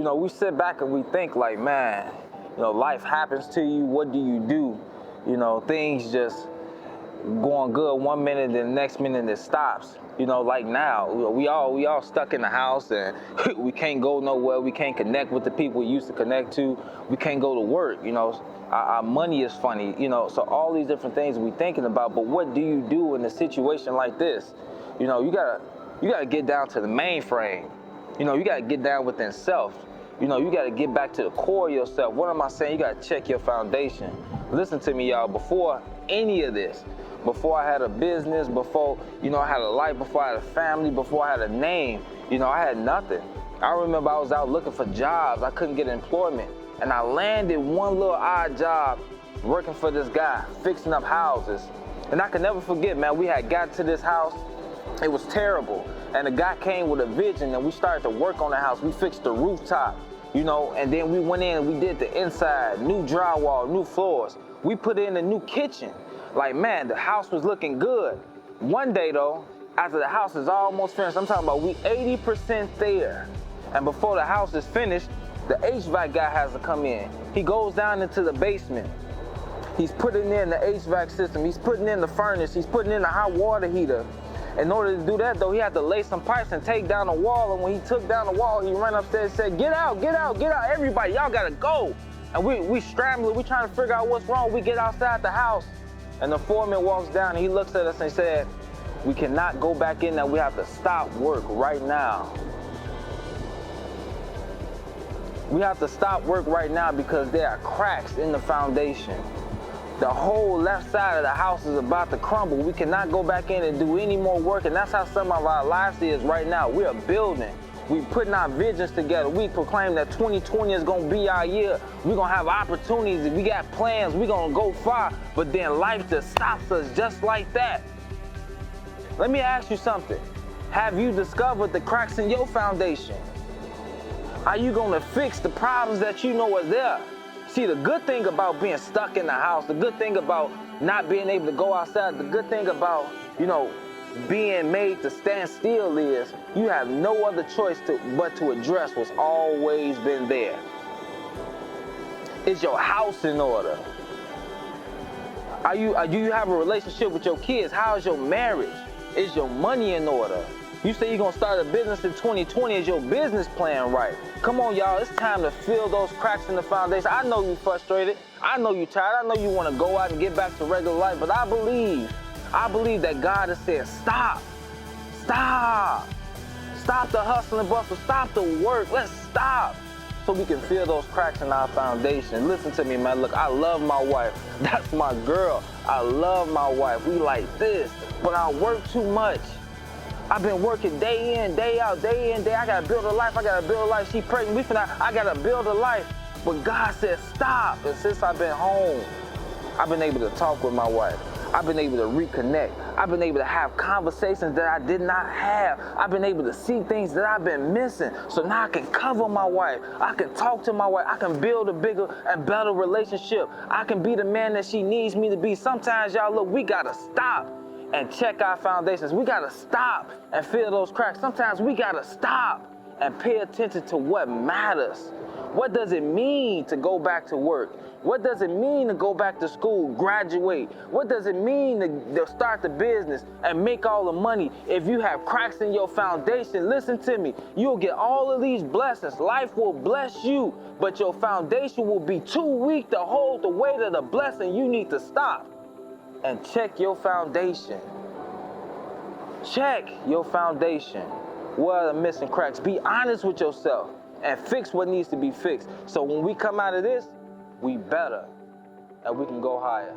we sit back and we think like, man, life happens to you. What do you do? Things just going good one minute, then the next minute it stops. Like now, we all stuck in the house and we can't go nowhere. We can't connect with the people we used to connect to. We can't go to work. Our money is funny. So all these different things we thinking about. But what do you do in a situation like this? You gotta get down to the mainframe. You gotta get down within self. You gotta get back to the core of yourself. What am I saying? You gotta check your foundation. Listen to me, y'all. Before any of this, before I had a business, before, I had a life, before I had a family, before I had a name, I had nothing. I remember I was out looking for jobs. I couldn't get employment. And I landed one little odd job working for this guy, fixing up houses. And I can never forget, man, we had got to this house. It was terrible. And the guy came with a vision and we started to work on the house. We fixed the rooftop, and then we went in and we did the inside, new drywall, new floors. We put in a new kitchen. Like, man, the house was looking good. One day, though, after the house is almost finished, I'm talking about we 80% there. And before the house is finished, the HVAC guy has to come in. He goes down into the basement. He's putting in the HVAC system. He's putting in the furnace. He's putting in the hot water heater. In order to do that, though, he had to lay some pipes and take down the wall. And when he took down the wall, he ran upstairs and said, get out, get out, get out. Everybody, y'all got to go. And we scrambling. We trying to figure out what's wrong. We get outside the house. And the foreman walks down and he looks at us and said, we cannot go back in there. We have to stop work right now. We have to stop work right now because there are cracks in the foundation. The whole left side of the house is about to crumble. We cannot go back in and do any more work. And that's how some of our lives is right now. We are building. We putting our visions together. We proclaim that 2020 is going to be our year. We're going to have opportunities. We got plans. We're going to go far. But then life just stops us just like that. Let me ask you something. Have you discovered the cracks in your foundation? Are you going to fix the problems that you know are there? See, the good thing about being stuck in the house, the good thing about not being able to go outside, the good thing about, being made to stand still is you have no other choice but to address what's always been there. Is your house in order? Do you have a relationship with your kids? How is your marriage? Is your money in order? You say you're gonna start a business in 2020. Is your business plan right? Come on, y'all, it's time to fill those cracks in the foundation. I know you're frustrated. I know you're tired. I know you wanna go out and get back to regular life, but I believe that God has said, stop the hustle and bustle, stop the work, let's stop so we can fill those cracks in our foundation. Listen to me, man, look, I love my wife, that's my girl, I love my wife, we like this, but I work too much. I've been working day in, day out, I gotta build a life, she pregnant, I gotta build a life, but God said stop, and since I've been home, I've been able to talk with my wife. I've been able to reconnect. I've been able to have conversations that I did not have. I've been able to see things that I've been missing. So now I can cover my wife. I can talk to my wife. I can build a bigger and better relationship. I can be the man that she needs me to be. Sometimes, y'all, look, we gotta stop and check our foundations. We gotta stop and fill those cracks. Sometimes we gotta stop and pay attention to what matters. What does it mean to go back to work? What does it mean to go back to school, graduate? What does it mean to start the business and make all the money? If you have cracks in your foundation, listen to me, you'll get all of these blessings. Life will bless you, but your foundation will be too weak to hold the weight of the blessing. You need to stop and check your foundation. Check your foundation. What are the missing cracks? Be honest with yourself and fix what needs to be fixed. So when we come out of this, we better, and we can go higher.